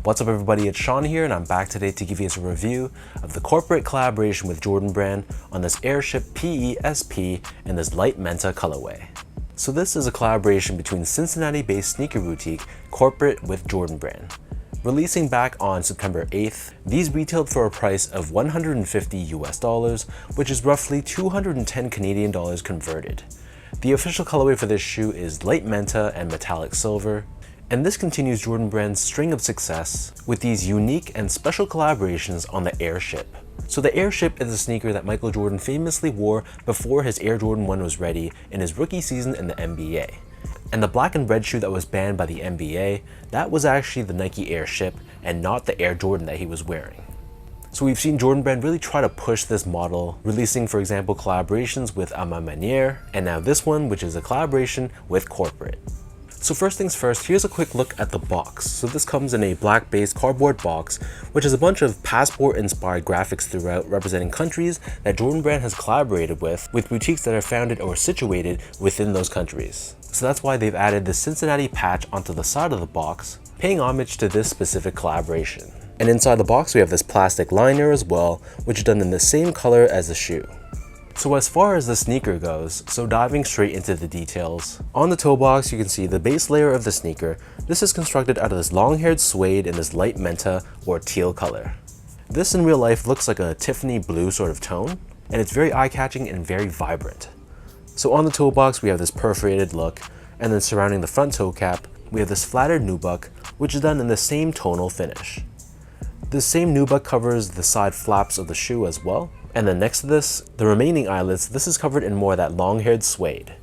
What's up everybody, it's Sean here and I'm back today to give you a review of the corporate collaboration with Jordan Brand on this Airship PESP in this light Menta colorway. So this is a collaboration between Cincinnati-based sneaker boutique Corporate with Jordan Brand. Releasing back on September 8th, these retailed for a price of $150 US, which is roughly 210 Canadian dollars converted. The official colorway for this shoe is light Menta and metallic silver. And this continues Jordan Brand's string of success with these unique and special collaborations on the Airship. So the Airship is a sneaker that Michael Jordan famously wore before his Air Jordan 1 was ready in his rookie season in the NBA. And the black and red shoe that was banned by the NBA, that was actually the Nike Airship and not the Air Jordan that he was wearing. So we've seen Jordan Brand really try to push this model, releasing for example collaborations with A Ma Manière, and now this one, which is a collaboration with Corporate. So first things first, here's a quick look at the box. So this comes in a black based cardboard box, which is a bunch of passport inspired graphics throughout representing countries that Jordan Brand has collaborated with boutiques that are founded or situated within those countries. So that's why they've added the Cincinnati patch onto the side of the box, paying homage to this specific collaboration. And inside the box we have this plastic liner as well, which is done in the same color as the shoe. So as far as the sneaker goes, so diving straight into the details, on the toe box you can see the base layer of the sneaker. This is constructed out of this long-haired suede in this light Menta or teal color. This in real life looks like a Tiffany blue sort of tone, and it's very eye-catching and very vibrant. So on the toe box we have this perforated look, and then surrounding the front toe cap we have this flattered Nubuck, which is done in the same tonal finish. This same Nubuck covers the side flaps of the shoe as well. And then next to this, the remaining eyelets, this is covered in more of that long-haired suede.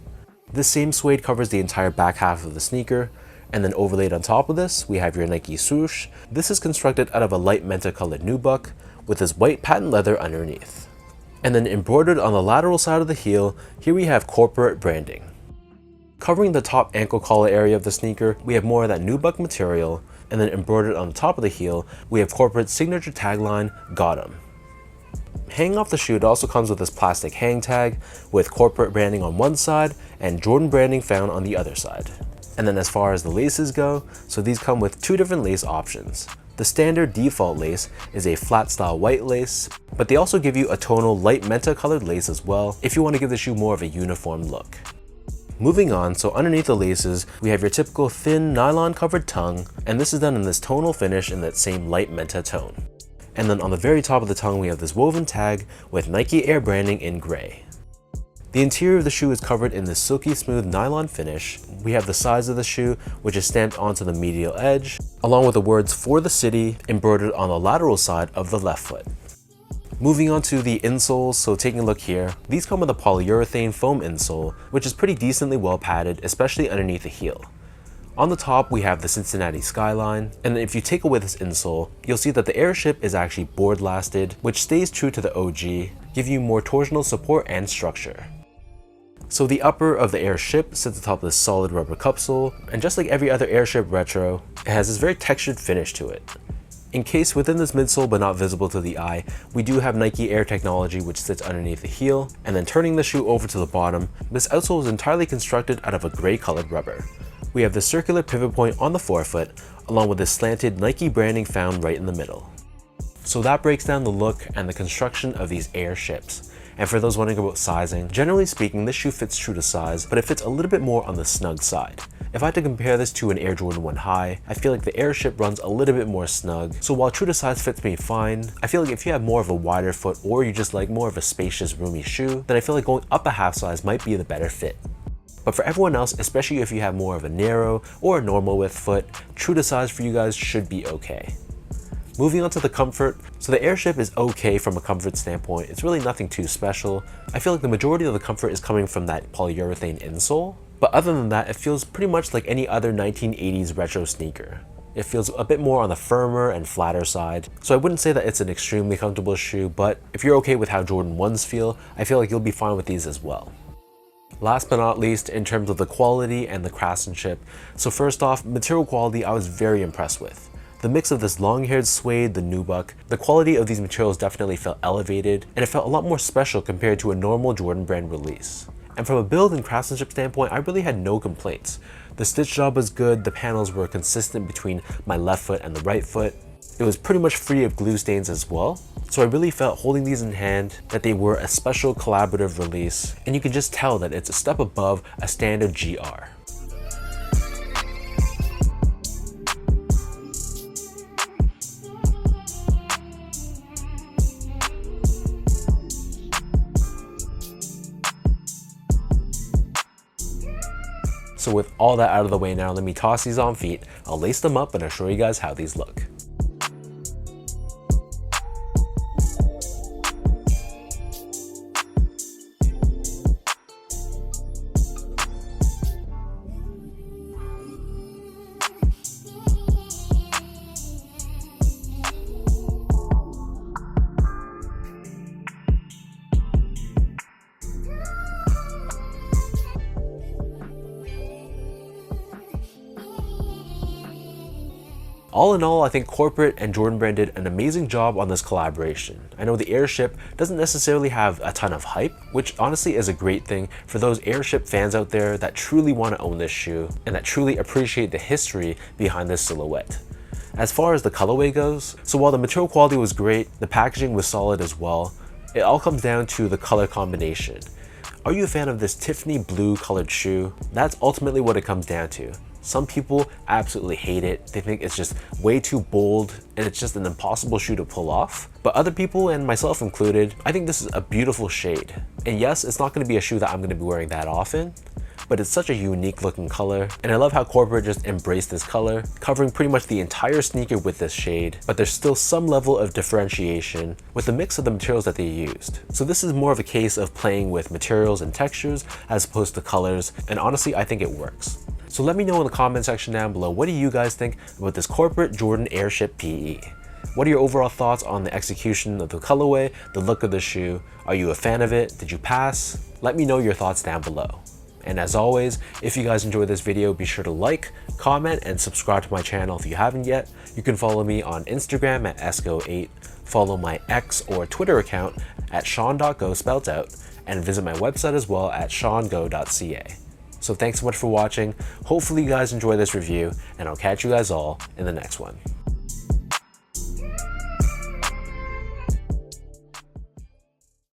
This same suede covers the entire back half of the sneaker, and then overlaid on top of this, we have your Nike swoosh. This is constructed out of a light Menta colored Nubuck with this white patent leather underneath. And then embroidered on the lateral side of the heel, here we have Corporate branding. Covering the top ankle collar area of the sneaker, we have more of that Nubuck material, and then embroidered on the top of the heel, we have Corporate's signature tagline, "Got 'em." Hanging off the shoe, it also comes with this plastic hang tag with Corporate branding on one side and Jordan branding found on the other side. And then as far as the laces go, so these come with two different lace options. The standard default lace is a flat style white lace, but they also give you a tonal light Menta colored lace as well if you want to give the shoe more of a uniform look. Moving on, so underneath the laces, we have your typical thin nylon covered tongue, and this is done in this tonal finish in that same light Menta tone. And then on the very top of the tongue we have this woven tag with Nike Air branding in gray. The interior of the shoe is covered in this silky smooth nylon finish. We have the sides of the shoe, which is stamped onto the medial edge, along with the words "For the City" embroidered on the lateral side of the left foot. Moving on to the insoles, so taking a look here, these come with a polyurethane foam insole, which is pretty decently well padded, especially underneath the heel. On the top we have the Cincinnati skyline, and if you take away this insole, you'll see that the Airship is actually board lasted, which stays true to the OG, give you more torsional support and structure. So the upper of the Airship sits atop this solid rubber cupsole, and just like every other Airship retro, it has this very textured finish to it. Encased within this midsole but not visible to the eye, we do have Nike Air technology which sits underneath the heel, and then turning the shoe over to the bottom, this outsole is entirely constructed out of a gray colored rubber. We have the circular pivot point on the forefoot, along with this slanted Nike branding found right in the middle. So that breaks down the look and the construction of these Airships. And for those wondering about sizing, generally speaking this shoe fits true to size, but it fits a little bit more on the snug side. If I had to compare this to an Air Jordan 1 High, I feel like the Airship runs a little bit more snug. So while true to size fits me fine, I feel like if you have more of a wider foot or you just like more of a spacious roomy shoe, then I feel like going up a half size might be the better fit. But for everyone else, especially if you have more of a narrow or a normal width foot, true to size for you guys should be okay. Moving on to the comfort, so the Airship is okay from a comfort standpoint. It's really nothing too special. I feel like the majority of the comfort is coming from that polyurethane insole, but other than that, it feels pretty much like any other 1980s retro sneaker. It feels a bit more on the firmer and flatter side, so I wouldn't say that it's an extremely comfortable shoe, but if you're okay with how Jordan 1s feel, I feel like you'll be fine with these as well. Last but not least, in terms of the quality and the craftsmanship, so first off, material quality I was very impressed with. The mix of this long-haired suede, the Nubuck, the quality of these materials definitely felt elevated, and it felt a lot more special compared to a normal Jordan Brand release. And from a build and craftsmanship standpoint, I really had no complaints. The stitch job was good, the panels were consistent between my left foot and the right foot. It was pretty much free of glue stains as well. So I really felt holding these in hand that they were a special collaborative release, and you can just tell that it's a step above a standard GR. So with all that out of the way now, let me toss these on feet. I'll lace them up and I'll show you guys how these look. All in all, I think Corporate and Jordan Brand did an amazing job on this collaboration. I know the Airship doesn't necessarily have a ton of hype, which honestly is a great thing for those Airship fans out there that truly want to own this shoe and that truly appreciate the history behind this silhouette. As far as the colorway goes, so while the material quality was great, the packaging was solid as well, it all comes down to the color combination. Are you a fan of this Tiffany blue colored shoe? That's ultimately what it comes down to. Some people absolutely hate it. They think it's just way too bold and it's just an impossible shoe to pull off. But other people, and myself included, I think this is a beautiful shade. And yes, it's not going to be a shoe that I'm going to be wearing that often, but it's such a unique looking color. And I love how Corporate just embraced this color, covering pretty much the entire sneaker with this shade, but there's still some level of differentiation with the mix of the materials that they used. So this is more of a case of playing with materials and textures as opposed to colors, and honestly, I think it works. So let me know in the comment section down below, what do you guys think about this Corporate Jordan Airship PE? What are your overall thoughts on the execution of the colorway, the look of the shoe? Are you a fan of it? Did you pass? Let me know your thoughts down below. And as always, if you guys enjoyed this video, be sure to like, comment, and subscribe to my channel if you haven't yet. You can follow me on Instagram at esco8, follow my X or Twitter account at sean.go spelled out, and visit my website as well at seango.ca. So thanks so much for watching. Hopefully you guys enjoy this review, and I'll catch you guys all in the next one.